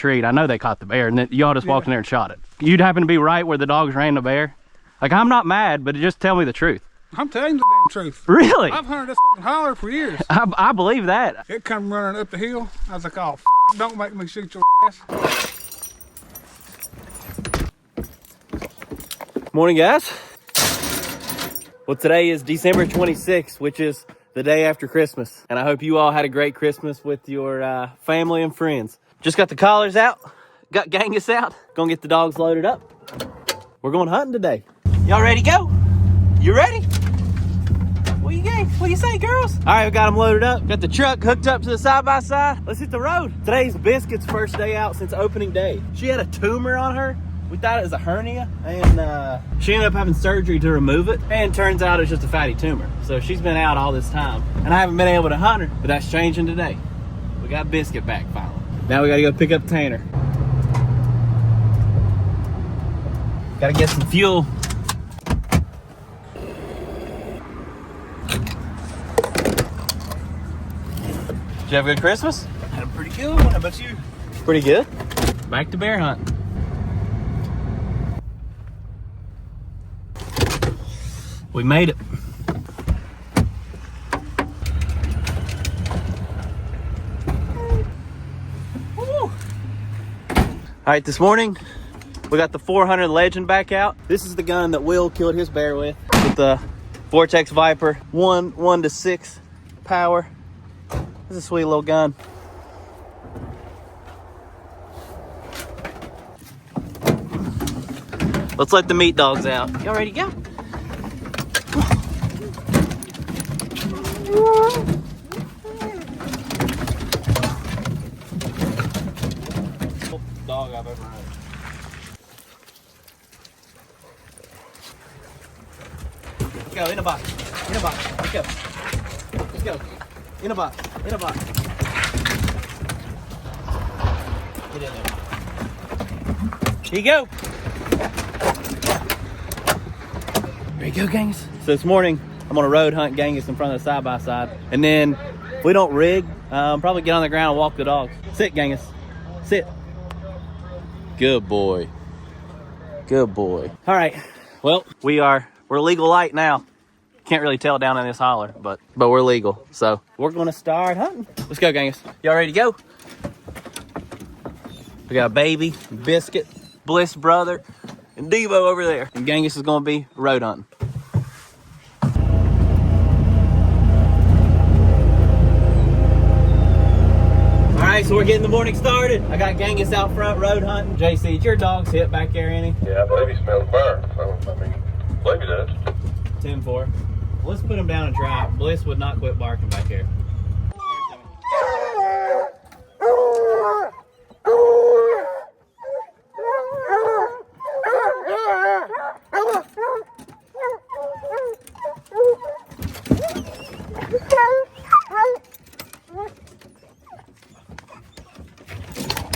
treat. I know they caught the bear, and then y'all just walked in there and shot it. You'd happen to be right where the dogs ran the bear. Like, I'm not mad, but just tell me the truth. I'm telling you the damn truth. Really? I've hunted this fucking holler for years. I believe that. It come running up the hill. I was like, oh, don't make me shoot your ass. Morning, guys. Well, today is December 26th, which is the day after Christmas. And I hope you all had a great Christmas with your family and friends. Just got the collars out, got Genghis out. Gonna get the dogs loaded up. We're going hunting today. Y'all ready to go? You ready? What do you say, girls? All right, we got them loaded up. Got the truck hooked up to the side-by-side. Let's hit the road. Today's Biscuit's first day out since opening day. She had a tumor on her. We thought it was a hernia, and she ended up having surgery to remove it, and turns out it's just a fatty tumor. So she's been out all this time, and I haven't been able to hunt her, but that's changing today. We got Biscuit back finally. Now we gotta go pick up Tanner. Gotta get some fuel. Did you have a good Christmas? Had a pretty good one. How about you? Pretty good. Back to bear hunt. We made it. Woo. All right, this morning we got the 400 Legend back out. This is the gun that Will killed his bear with the Vortex Viper 1 to 6 power. This is a sweet little gun. Let's let the meat dogs out. Y'all ready to go? Dog I've ever had. Let's go, in a box. In a box. Let's go. Let's go. In a box. In a box. Get in there. Here you go. There you go, Genghis. So this morning, I'm gonna road hunt Genghis in front of the side-by-side. And then, if we don't rig, probably get on the ground and walk the dogs. Sit, Genghis. Sit. Good boy. Good boy. All right. Well, we're legal light now. Can't really tell down in this holler, but we're legal. So we're gonna start hunting. Let's go, Genghis. Y'all ready to go? We got Baby, Biscuit, Bliss brother, and Devo over there. And Genghis is gonna be road hunting. All right, so we're getting the morning started. I got Genghis out front road hunting. JC, did your dogs hit back there any? Yeah, I believe he smells burn. So, I mean, I believe he does. 10-4. Let's put him down and try. Bliss would not quit barking back here.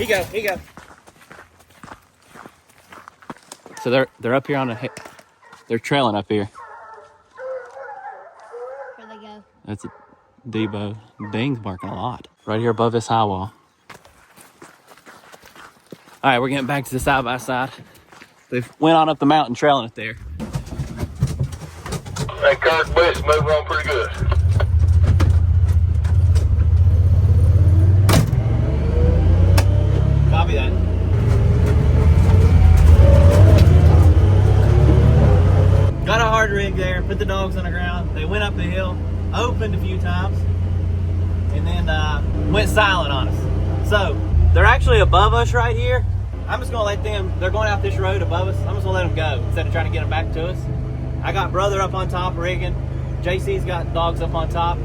Here you go. So they're up here on a, they're trailing up here. Where'd they go? That's a Debo. Bing's barking a lot. Right here above this high wall. All right, we're getting back to the side-by-side. They went on up the mountain trailing it there. Hey, Kirk, Bliss moving on pretty good. Copy that. Got a hard rig there, put the dogs on the ground. They went up the hill, opened a few times, and then went silent on us. So they're actually above us right here. I'm just gonna let them, they're going out this road above us. I'm just gonna let them go instead of trying to get them back to us. I got brother up on top rigging. JC's got dogs up on top.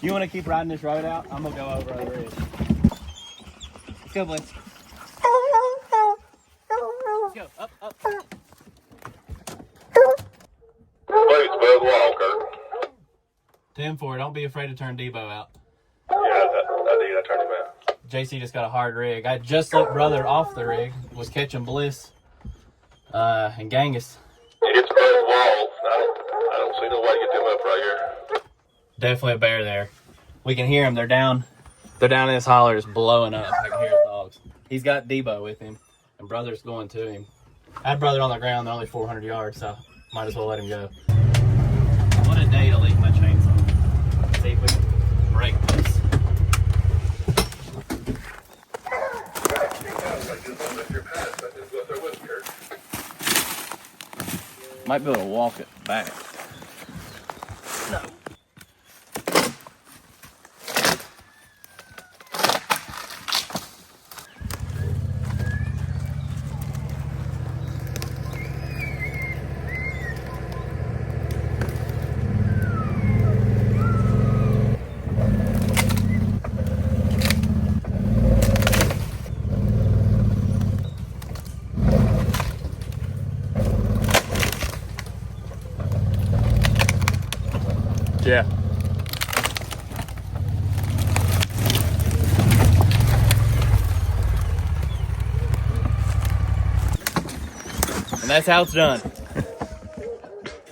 You want to keep riding this road out? I'm gonna go over the ridge. Let's go, Blitz. Let's go. Up, up. Please, Bud Walker. 10-4. Don't be afraid to turn Debo out. Yeah, I did. I turned him out. JC just got a hard rig. I just let brother off the rig. Was catching Bliss and Genghis. It's Bud Walls. I don't see no way to get them up right here. Definitely a bear there. We can hear them. They're down. They're down in this holler, just blowing up. I can hear the dogs. He's got Debo with him, and brother's going to him. I had brother on the ground. They're only 400 yards, so might as well let him go. What a day to leave my chainsaw. See if we can break this. Might be able to walk it back. No. Yeah. And that's how it's done.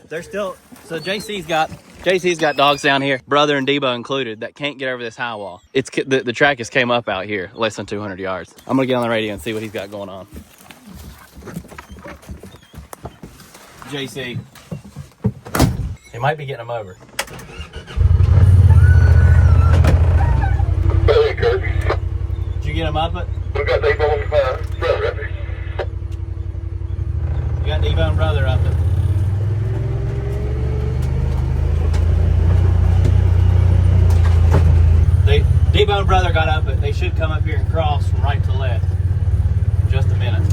They're still, so JC's got dogs down here, brother and Debo included, that can't get over this high wall. It's the track has came up out here, less than 200 yards. I'm gonna get on the radio and see what he's got going on. JC, he might be getting them over. Hey, Kirk. Did you get him up it? We got Debo on the phone. Brother up there. You got Debo and brother up it. Debo and brother got up it. They should come up here and cross from right to left. In just a minute.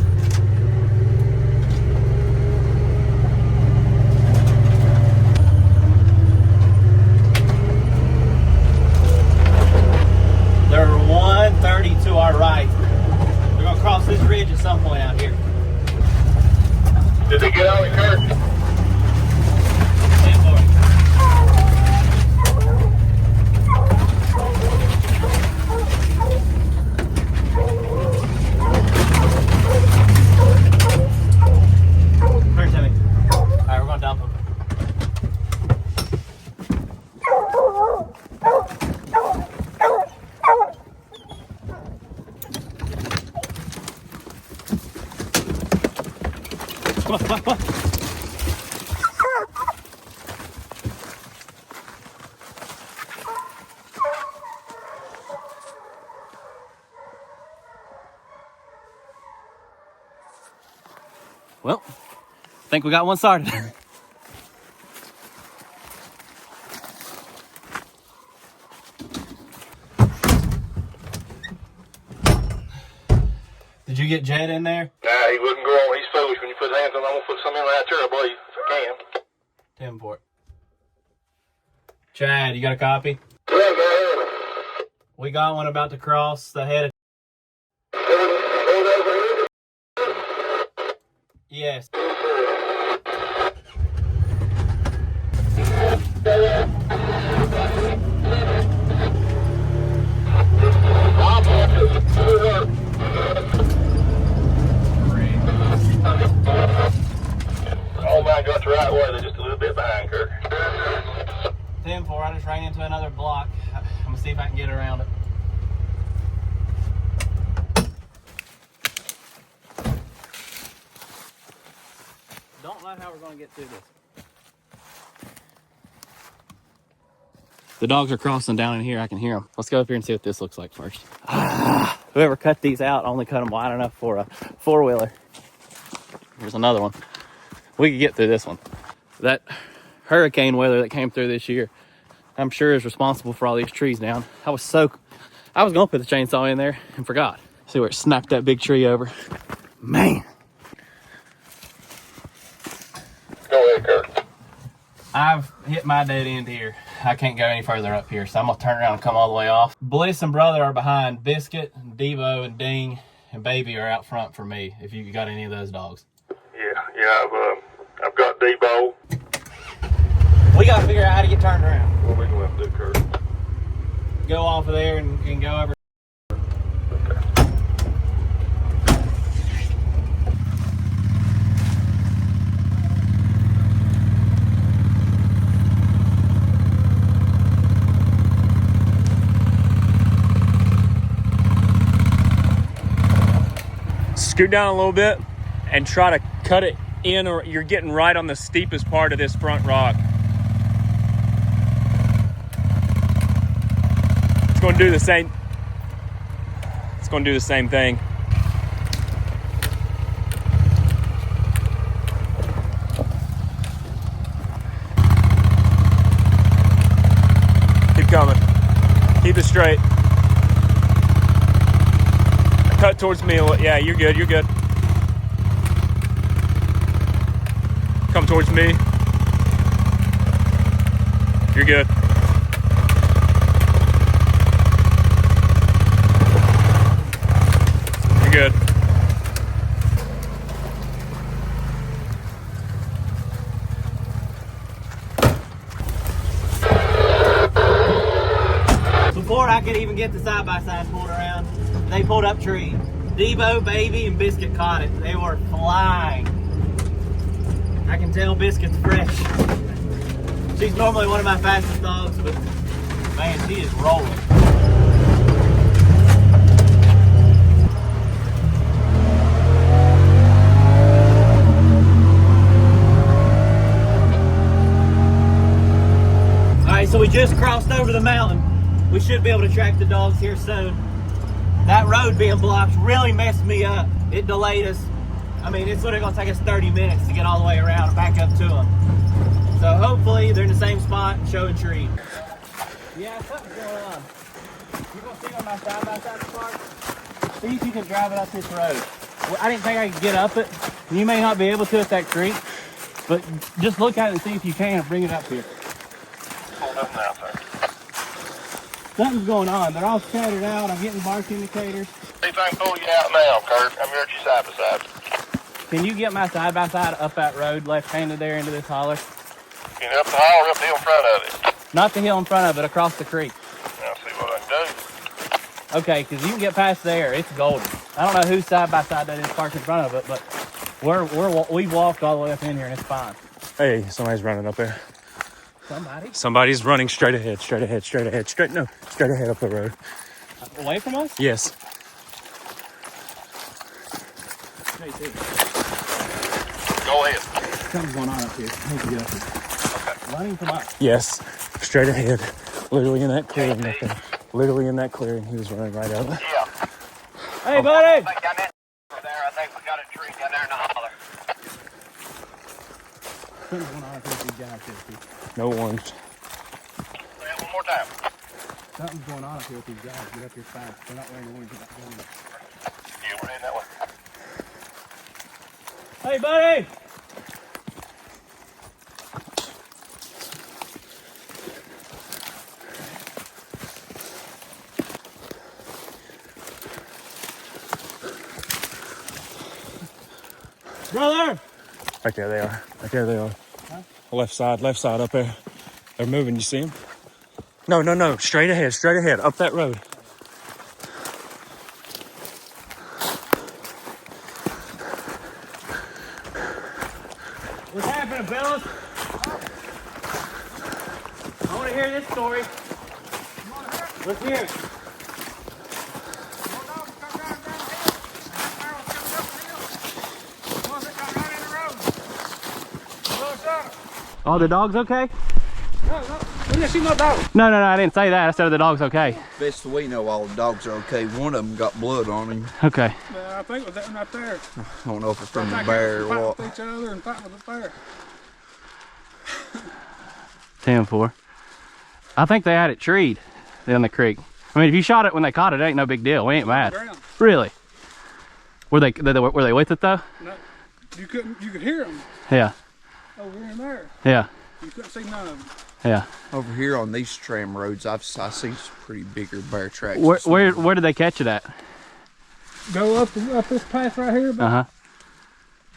They're 130 to our right. We're gonna cross this ridge at some point out here. Did they get out of Kirk? 10-4. Here, Timmy. All right, we're gonna dump them. Come on, come on, come on. Well, I think we got one started. Did you get Jed in there? Nah, he wouldn't go on. He's foolish when you put hands on him. I'm going to put some in right there, I believe, if I can. Tim for it. Chad, you got a copy? Yeah, man. We got one about to cross the head of... Yes. Oh, man, got the right way. They're just a little bit behind, Kirk. 10-4, I just ran into another block. I'm going to see if I can get around it. Don't know how we're going to get through this. The dogs are crossing down in here. I can hear them. Let's go up here and see what this looks like first. Whoever cut these out only cut them wide enough for a four-wheeler. Here's another one. We could get through this one. That hurricane weather that came through this year, I'm sure is responsible for all these trees down. I was going to put the chainsaw in there and forgot. See where it snapped that big tree over. Man. Go ahead, Kirk. I've hit my dead end here. I can't go any further up here, so I'm gonna turn around and come all the way off. Bliss and Brother are behind. Biscuit, Devo, and Ding and Baby are out front for me, if you got any of those dogs. Yeah, I've got Debo. We gotta figure out how to get turned around. What we gonna have to do, Kurt? Go off of there and go over. Scoot down a little bit and try to cut it in, or you're getting right on the steepest part of this front rock. It's going to do the same. It's going to do the same thing. Keep coming. Keep it straight. Cut towards me. Yeah, you're good. You're good. Come towards me. You're good. You're good. Before I could even get the side-by-side pulled around, they pulled up tree. Debo, Baby, and Biscuit caught it. They were flying. I can tell Biscuit's fresh. She's normally one of my fastest dogs, but man, she is rolling. All right, so we just crossed over the mountain. We should be able to track the dogs here soon. That road being blocked really messed me up. It delayed us. I mean, it's literally gonna take us 30 minutes to get all the way around and back up to them. So hopefully they're in the same spot, show a tree. Yeah, something's going on. You're gonna see on my side-by-side spark? See if you can drive it up this road. Well, I didn't think I could get up it. You may not be able to at that creek, but just look at it and see if you can and bring it up here. Hold up now, sir. Something's going on. They're all scattered out. I'm getting bark indicators. See if I can pull you out now, Kurt. I'm here at your side by side. Can you get my side-by-side up that road, left-handed there into this holler? Can you up the hall or up the hill in front of it? Not the hill in front of it, across the creek. Now see what I can do. Okay, because you can get past there. It's golden. I don't know whose side-by-side that is parked in front of it, but we've walked all the way up in here and it's fine. Hey, somebody's running up there. Somebody? Somebody's running straight ahead, straight ahead, straight ahead, straight ahead up the road. Away from us? Yes. Go ahead. Something's going on up here. I need to get up here. Okay. Running from us. Yes. Straight ahead. Literally in that clearing up there. Literally in that clearing. He was running right out. Yeah. Hey, buddy! I think I'm in there. I think we got a tree down there in the holler. Something's going on up here with these guys. No orange. Say it one more time. Something's going on up here with these guys. Get up here fast. They're not wearing orange. They're not going. Yeah, we're in that way. Hey, buddy! Brother! Right there they are. Right there they are. Huh? Left side up there. They're moving. You see them? No. Straight ahead. Up that road. What's happening, fellas? I want to hear this story. Let's hear it. Oh, the dog's okay? No. We didn't see no dog. No, I didn't say that. I said the dog's okay. Best we know, all the dogs are okay. One of them got blood on him. Okay. I think it was that one right there. I don't know if it's from the Fighting bear or what. with each other and fighting with the bear. 10-4. I think they had it treed in the creek. I mean, if you shot it when they caught it, it ain't no big deal. We ain't mad. Ground. Really? Were they with it though? No, you could hear them Yeah. over here and there. Yeah. You couldn't see none of them. Yeah. Over here on these tram roads, I see some pretty bigger bear tracks. Where did they catch it at? Go up this path right here. About,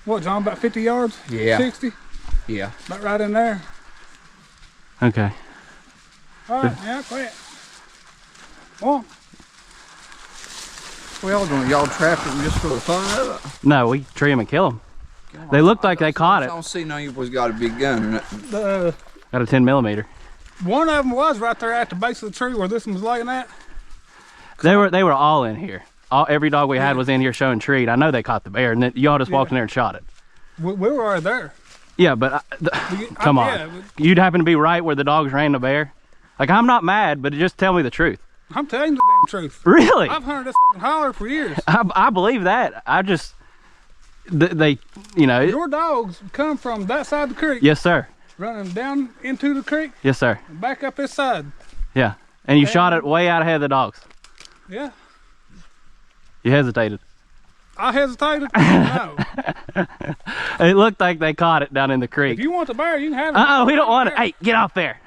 what, John? About 50 yards? Yeah. 60? Yeah. About right in there. Okay. All right, yeah, quit. Well, Y'all trapped them just for the fun of it? No, we tree them and kill them. They looked like they caught I it. don't see none of you boys got a big gun or nothing. Got a 10mm. One of them was right there at the base of the tree where this one was laying at. They were all in here. Every dog we had was in here showing treat. I know they caught the bear, and then y'all just walked in there and shot it. We were already there. Yeah, but come on. Yeah, You'd happen to be right where the dogs ran the bear. Like, I'm not mad, but just tell me the truth. I'm telling you the damn truth. Really? I've hunted this fucking holler for years. I believe that. I just, they, you know. Your dogs come from that side of the creek. Yes, sir. Running down into the creek Yes, sir. and back up this side. Yeah. And you shot it way out ahead of the dogs. Yeah. You hesitated. I hesitated. No. It looked like they caught it down in the creek. If you want the bear, you can have it. We don't want it. Hey, get off there.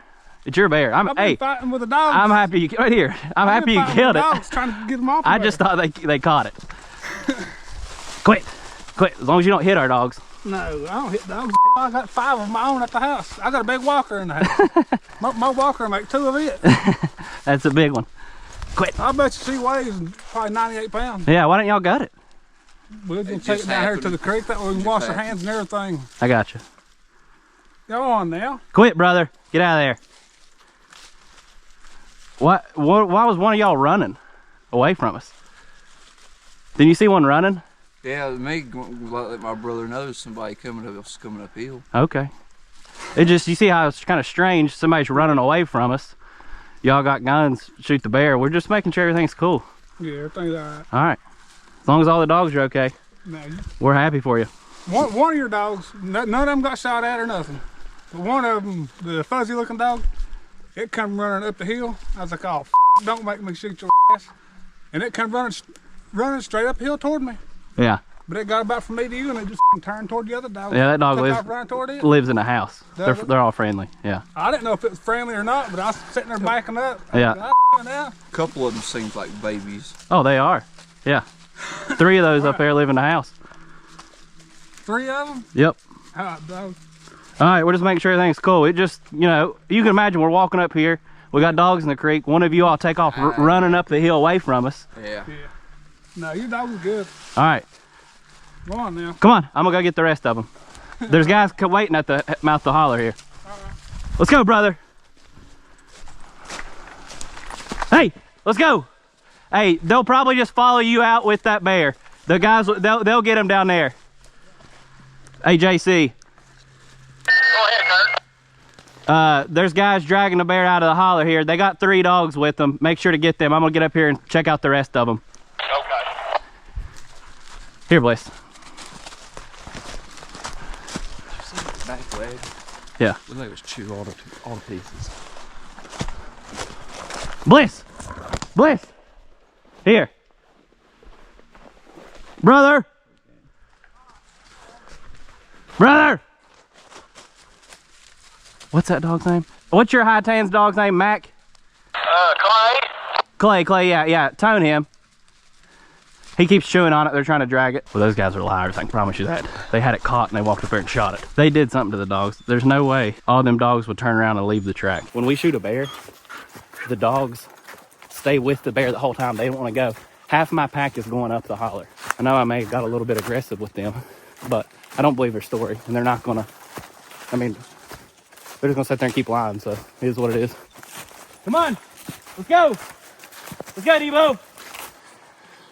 It's your bear. I've been fighting with the dogs. I'm happy you right here. I'm happy you killed it. Dogs trying to get them off. I just thought they caught it. Quit. As long as you don't hit our dogs. No, I don't hit dogs. I got 5 of my own at the house. I got a big walker in the house. my walker make 2 of it. That's a big one. Quit. I bet you she weighs probably 98 pounds. Yeah, why don't y'all gut it? We're going to take it down here to the creek. That way we can wash our hands and everything. I got you. Go on now. Quit, brother. Get out of there. Why was one of y'all running away from us? Didn't you see one running? Yeah, me, let my brother know somebody coming uphill. Okay. It just, you see how it's kind of strange. Somebody's running away from us. Y'all got guns, shoot the bear. We're just making sure everything's cool. Yeah, everything's all right. All right. As long as all the dogs are okay, we're happy for you. One of your dogs, none of them got shot at or nothing. But one of them, the fuzzy looking dog, it come running up the hill. I was like, oh, don't make me shoot your ass. And it come running straight uphill toward me. Yeah. But it got about from me to you and it just turned toward the other dog. Yeah, that dog lives in a house. They're all friendly. Yeah. I didn't know if it was friendly or not, but I was sitting there backing up. Yeah. A couple of them seems like babies. Oh, they are. Yeah. 3 of those up there live in the house. 3 of them? Yep. Hot dog. All right, we're just making sure everything's cool. It just, you know, you can imagine we're walking up here. We got dogs in the creek. One of you all take off running up the hill away from us. Yeah. No, your dog was good. All right. Go on now. Come on, I'm gonna go get the rest of them. There's guys waiting at the mouth of the holler here. Let's go, brother. Hey, let's go. Hey, they'll probably just follow you out with that bear. The guys, they'll get him down there. Hey, JC. Go ahead, Kurt. There's guys dragging the bear out of the holler here. They got 3 dogs with them. Make sure to get them. I'm gonna get up here and check out the rest of them. Okay. Here, Bliss. Back leg. Yeah. Looked like it was chewed all to pieces. Bliss. Here. Brother. What's that dog's name? What's your high tan's dog's name, Mac? Clay, yeah. Tone him. He keeps chewing on it. They're trying to drag it. Well, those guys are liars. I can promise you that. They had it caught and they walked up there and shot it. They did something to the dogs. There's no way all them dogs would turn around and leave the track. When we shoot a bear, the dogs stay with the bear the whole time. They don't want to go. Half my pack is going up the holler. I know I may have got a little bit aggressive with them, but I don't believe their story. And they're not going to, I mean, they're just going to sit there and keep lying. So it is what it is. Come on. Let's go. Let's go, Debo.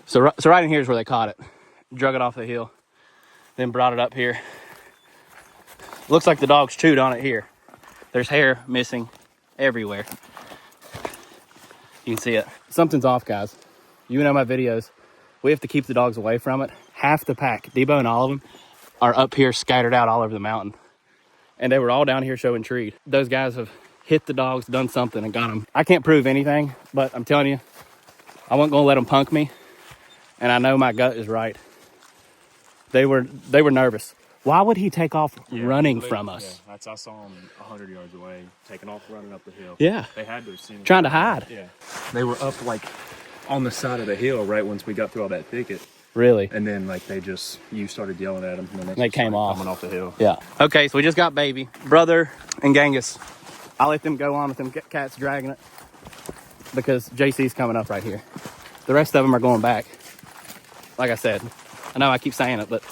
So right in here is where they caught it. Drug it off the hill, then brought it up here. Looks like the dogs chewed on it here. There's hair missing everywhere. You can see it. Something's off, guys. You know my videos. We have to keep the dogs away from it. Half the pack, Debo and all of them, are up here scattered out all over the mountain. And they were all down here showing treat. Those guys have hit the dogs, done something, and got them. I can't prove anything, but I'm telling you, I wasn't gonna let them punk me. And I know my gut is right. They were nervous. Why would he take off Yeah, running literally, from us? Yeah, I saw him 100 yards away, taking off, running up the hill. Yeah. They had to have seen him. Trying to hide. Yeah. They were up like on the side of the hill right once we got through all that thicket. Really? And then like you started yelling at them. And then They came off. Coming off the hill. Yeah. Okay, so we just got Baby, Brother, and Genghis. I'll let them go on with them cats dragging it because JC's coming up right here. The rest of them are going back. Like I said, I know I keep saying it, but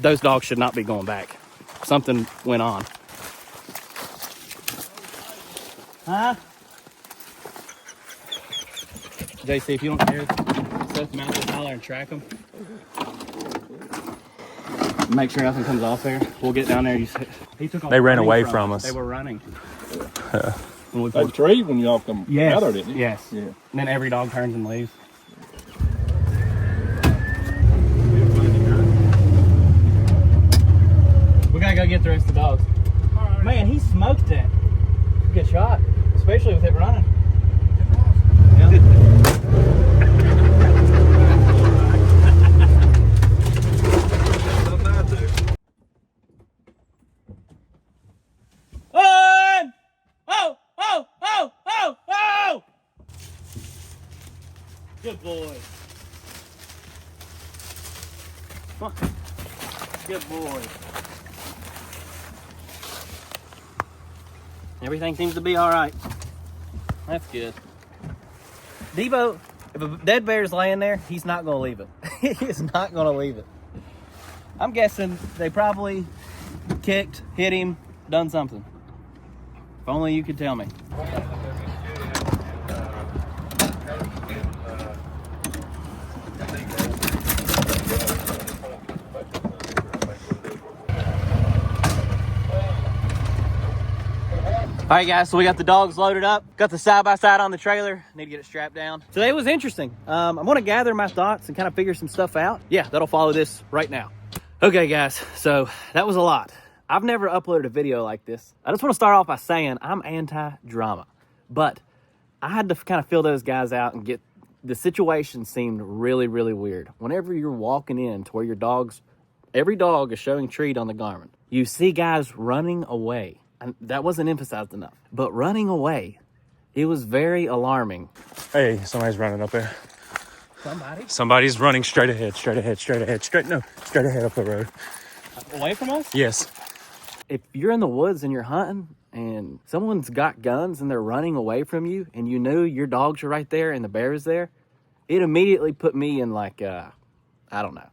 those dogs should not be going back. Something went on. Huh? JC, if you don't care, set them out the collar and track them. Make sure nothing comes off there. We'll get down there. He took off. They ran running away from us. They were running. When we That tree when y'all come yes. out there, didn't you? Yes. Yeah. And then every dog turns and leaves. We gotta go get the rest of the dogs. Man, he smoked that. Good shot, especially with it running. One! Oh! Oh! Oh! Oh! Oh! Good boy. Good boy. Everything seems to be all right. That's good. Devo, if a dead bear's laying there, he's not going to leave it. He is not going to leave it. I'm guessing they probably kicked, hit him, done something. If only you could tell me. All right, guys, so we got the dogs loaded up, got the side-by-side on the trailer, need to get it strapped down. Today was interesting. I'm gonna gather my thoughts and kind of figure some stuff out. Yeah, that'll follow this right now. Okay, guys, so that was a lot. I've never uploaded a video like this. I just want to start off by saying I'm anti-drama, but I had to kind of fill those guys out and the situation seemed really, really weird. Whenever you're walking in to where every dog is showing treat on the Garmin, you see guys running away. And that wasn't emphasized enough, but running away, it was very alarming. Hey, somebody's running up there. Somebody? Somebody's running straight ahead up the road. Away from us? Yes. If you're in the woods and you're hunting and someone's got guns and they're running away from you and you know your dogs are right there and the bear is there, it immediately put me in like, I don't know,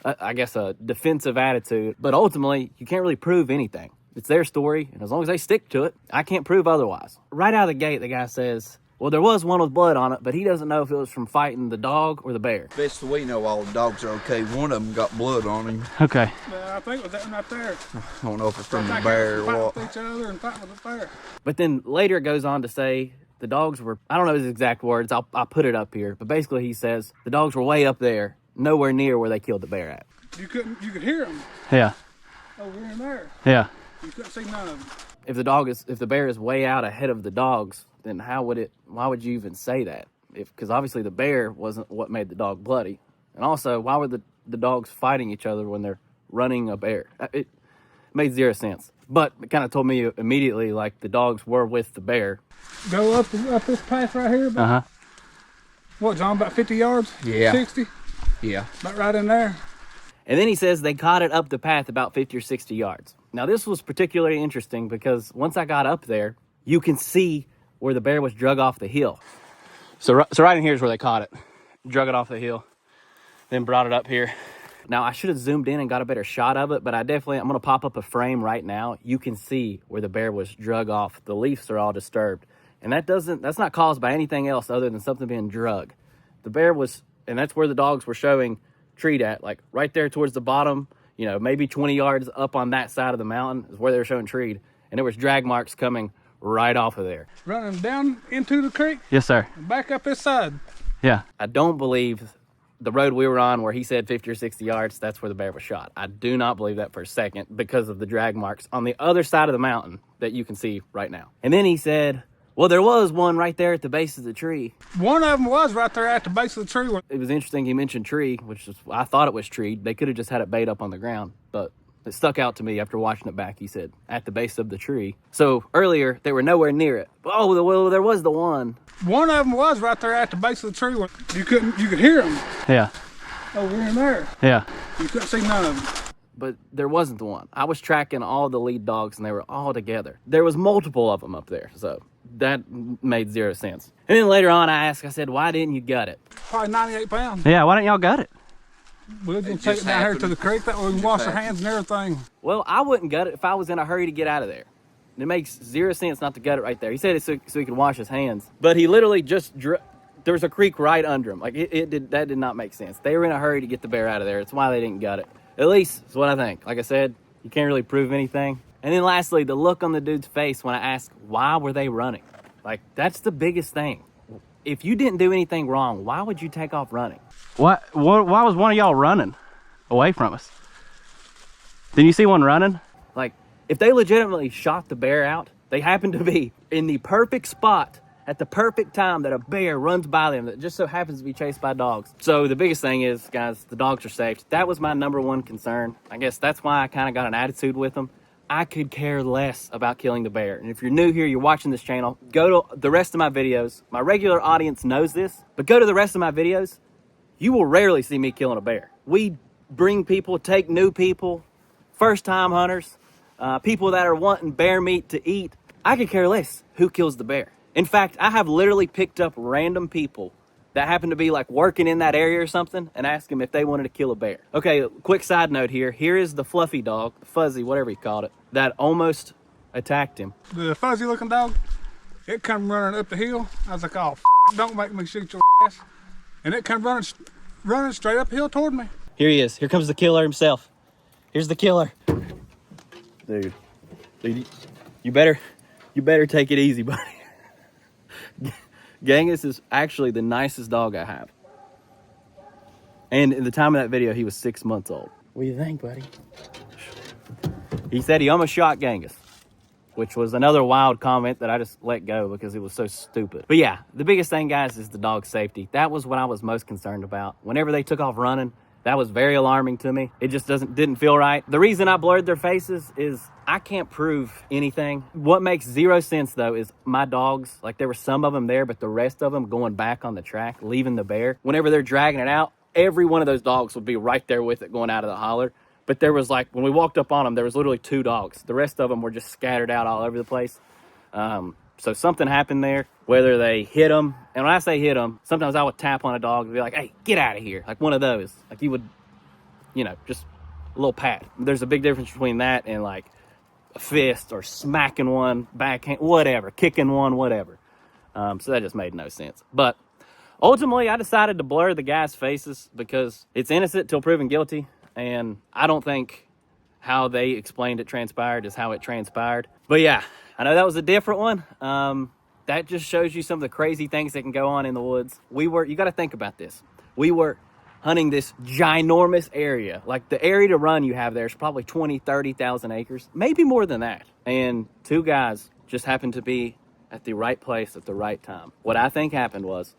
I guess a defensive attitude. But ultimately, you can't really prove anything. It's their story, and as long as they stick to it, I can't prove otherwise. Right out of the gate, the guy says, well, there was one with blood on it, but he doesn't know if it was from fighting the dog or the bear. Best we know, all the dogs are okay. One of them got blood on him. Okay. I think it was that one right there. I don't know if it's from the bear or Fighting what. with each other and fighting with the bear. But then later it goes on to say the dogs were, I don't know his exact words, I'll put it up here, but basically he says the dogs were way up there, nowhere near where they killed the bear at. You could hear them Yeah. over in there. Yeah. You couldn't see none of them. If the bear is way out ahead of the dogs, then why would you even say that? Because obviously the bear wasn't what made the dog bloody. And also, why were the dogs fighting each other when they're running a bear? It made zero sense. But it kind of told me immediately, like, the dogs were with the bear. Go up this path right here. About, what, John, about 50 yards? Yeah. 60? Yeah. About right in there. And then he says they caught it up the path about 50 or 60 yards. Now, this was particularly interesting because once I got up there, you can see where the bear was drug off the hill. So right in here is where they caught it. Drug it off the hill, then brought it up here. Now, I should have zoomed in and got a better shot of it, but I'm going to pop up a frame right now. You can see where the bear was drug off. The leaves are all disturbed. And that's not caused by anything else other than something being drug. The bear was, and that's where the dogs were showing treat at, like right there towards the bottom, maybe 20 yards up on that side of the mountain is where they were showing treat. And there was drag marks coming right off of there. Running down into the creek Yes, sir. and back up this side. Yeah. I don't believe the road we were on where he said 50 or 60 yards, that's where the bear was shot. I do not believe that for a second because of the drag marks on the other side of the mountain that you can see right now. And then he said, well, there was one right there at the base of the tree. One of them was right there at the base of the tree. It was interesting he mentioned tree, which is, I thought it was tree. They could have just had it bait up on the ground, but that stuck out to me after watching it back. He said, at the base of the tree. So earlier, they were nowhere near it. Oh, well, there was the one. One of them was right there at the base of the tree where you could hear them Yeah, over in there. yeah. You couldn't see none of them. But there wasn't the one. I was tracking all the lead dogs and they were all together. There was multiple of them up there, so that made zero sense. And then later on I said, why didn't you gut it? Probably 98 pounds. Yeah, why didn't y'all gut it? We're going to take it down here to the creek. That way we can wash our hands and everything. Well, I wouldn't gut it if I was in a hurry to get out of there. It makes zero sense not to gut it right there. He said it so he could wash his hands. But he literally just, there was a creek right under him. Like that did not make sense. They were in a hurry to get the bear out of there. That's why they didn't gut it. At least is what I think. Like I said, you can't really prove anything. And then lastly, the look on the dude's face when I asked, why were they running? Like, that's the biggest thing. If you didn't do anything wrong, why would you take off running? Why was one of y'all running away from us? Didn't you see one running? Like, if they legitimately shot the bear out, they happened to be in the perfect spot at the perfect time that a bear runs by them that just so happens to be chased by dogs. So the biggest thing is, guys, the dogs are safe. That was my number one concern. I guess that's why I kind of got an attitude with them. I could care less about killing the bear. And if you're new here, you're watching this channel, go to the rest of my videos. My regular audience knows this, but go to the rest of my videos. You will rarely see me killing a bear. We bring people, take new people, first-time hunters, people that are wanting bear meat to eat. I could care less who kills the bear. In fact, I have literally picked up random people that happen to be like working in that area or something and ask them if they wanted to kill a bear. Okay, quick side note here. Here is the fluffy dog, fuzzy, whatever you called it, that almost attacked him. The fuzzy looking dog, it come running up the hill. I was like, oh, don't make me shoot your ass. And it come running straight up the hill toward me. Here he is. Here comes the killer himself. Here's the killer. Dude, you better take it easy, buddy. Genghis is actually the nicest dog I have. And at the time of that video, he was 6 months old. What do you think, buddy? He said he almost shot Genghis, which was another wild comment that I just let go because it was so stupid. But yeah, the biggest thing, guys, is the dog's safety. That was what I was most concerned about. Whenever they took off running, that was very alarming to me. It just didn't feel right. The reason I blurred their faces is I can't prove anything. What makes zero sense, though, is my dogs, like there were some of them there, but the rest of them going back on the track, leaving the bear. Whenever they're dragging it out, every one of those dogs would be right there with it going out of the holler. But there was like, when we walked up on them, there was literally 2 dogs. The rest of them were just scattered out all over the place. So something happened there, whether they hit them. And when I say hit them, sometimes I would tap on a dog and be like, hey, get out of here. Like one of those. Like you would, just a little pat. There's a big difference between that and like a fist or smacking one, backhand, whatever, kicking one, whatever. So that just made no sense. But ultimately, I decided to blur the guys' faces because it's innocent till proven guilty. And I don't think how they explained it transpired is how it transpired. But yeah, I know that was a different one. That just shows you some of the crazy things that can go on in the woods. You got to think about this. We were hunting this ginormous area. Like the area to run you have there is probably 20, 30,000 acres, maybe more than that. And 2 guys just happened to be at the right place at the right time. What I think happened was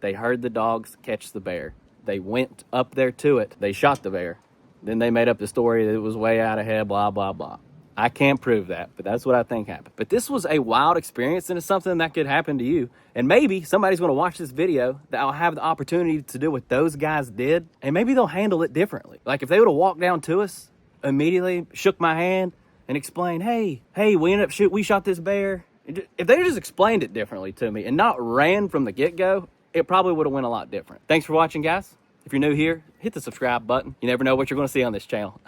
they heard the dogs catch the bear. They went up there to it. They shot the bear. Then they made up the story that it was way out ahead, blah, blah, blah. I can't prove that, but that's what I think happened. But this was a wild experience, and it's something that could happen to you. And maybe somebody's going to watch this video that will have the opportunity to do what those guys did, and maybe they'll handle it differently. Like if they would have walked down to us, immediately shook my hand and explained, hey, we shot this bear. If they just explained it differently to me and not ran from the get-go, it probably would have went a lot different. Thanks for watching, guys. If you're new here, hit the subscribe button. You never know what you're going to see on this channel.